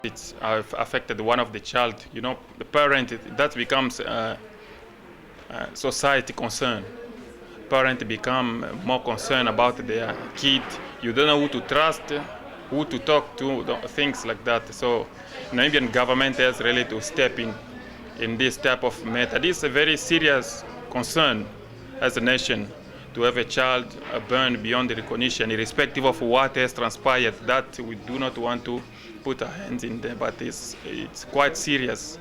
It's affected one of the child. The parent, that becomes society concern. Parents become more concerned about their kid. You don't know who to trust, who to talk to, things like that. So Namibian government has really to step in this type of matter. This is a very serious concern as a nation, to have a child burned beyond recognition, irrespective of what has transpired. That we do not want to put our hands in there, but it's quite serious.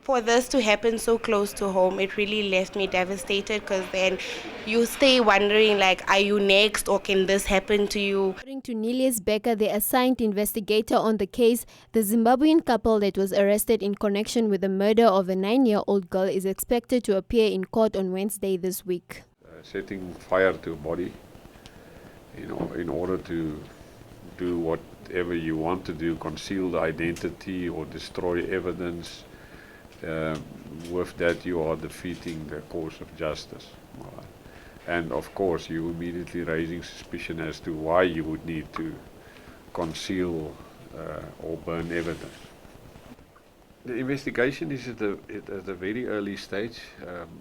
For this to happen so close to home, it really left me devastated, because then you stay wondering, like, are you next, or can this happen to you? According to Nelius Becker, the assigned investigator on the case, the Zimbabwean couple that was arrested in connection with the murder of a 9-year-old girl is expected to appear in court on Wednesday this week. Setting fire to a body, in order to do whatever you want to do, conceal the identity or destroy evidence. With that, you are defeating the cause of justice. And of course, you immediately raising suspicion as to why you would need to conceal or burn evidence. The investigation is at a very early stage.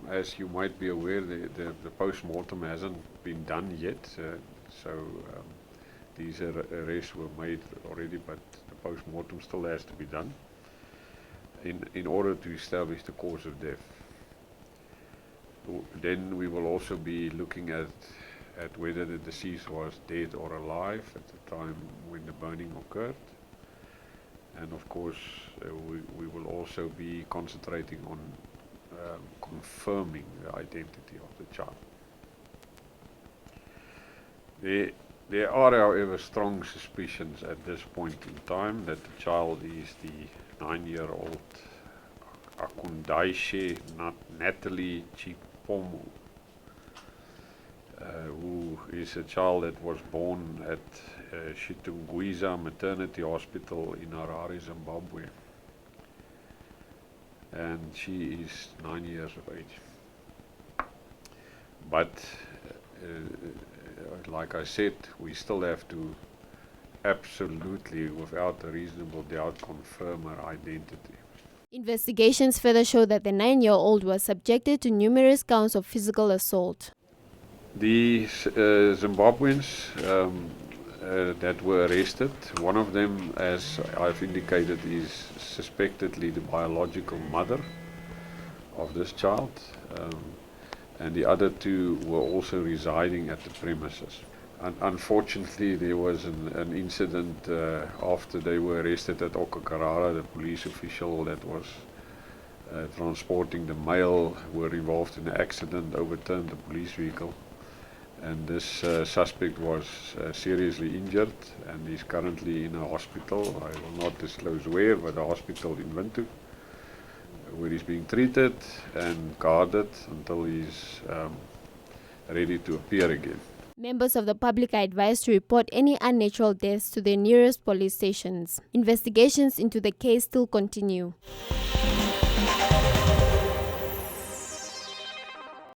As you might be aware, the post-mortem hasn't been done yet. These arrests were made already, but the post-mortem still has to be done in order to establish the cause of death. Then we will also be looking at whether the deceased was dead or alive at the time when the burning occurred. And of course, we will also be concentrating on confirming the identity of the child. There are, however, strong suspicions at this point in time that the child is the 9-year-old Akundaishe Natalie Chipomo, who is a child that was born at Chitungwiza Maternity Hospital in Harare, Zimbabwe. And she is 9 years of age. But like I said, we still have to absolutely, without a reasonable doubt, confirm her identity. Investigations further show that the 9-year-old was subjected to numerous counts of physical assault. The Zimbabweans that were arrested, one of them, as I've indicated, is suspectedly the biological mother of this child, and the other two were also residing at the premises. Unfortunately, there was an incident after they were arrested at Okakarara. The police official that was transporting the mail were involved in an accident, overturned the police vehicle, and this suspect was seriously injured and is currently in a hospital. I will not disclose where, but a hospital in Windhoek, where he's being treated and guarded until he's ready to appear again. Members of the public are advised to report any unnatural deaths to their nearest police stations. Investigations into the case still continue.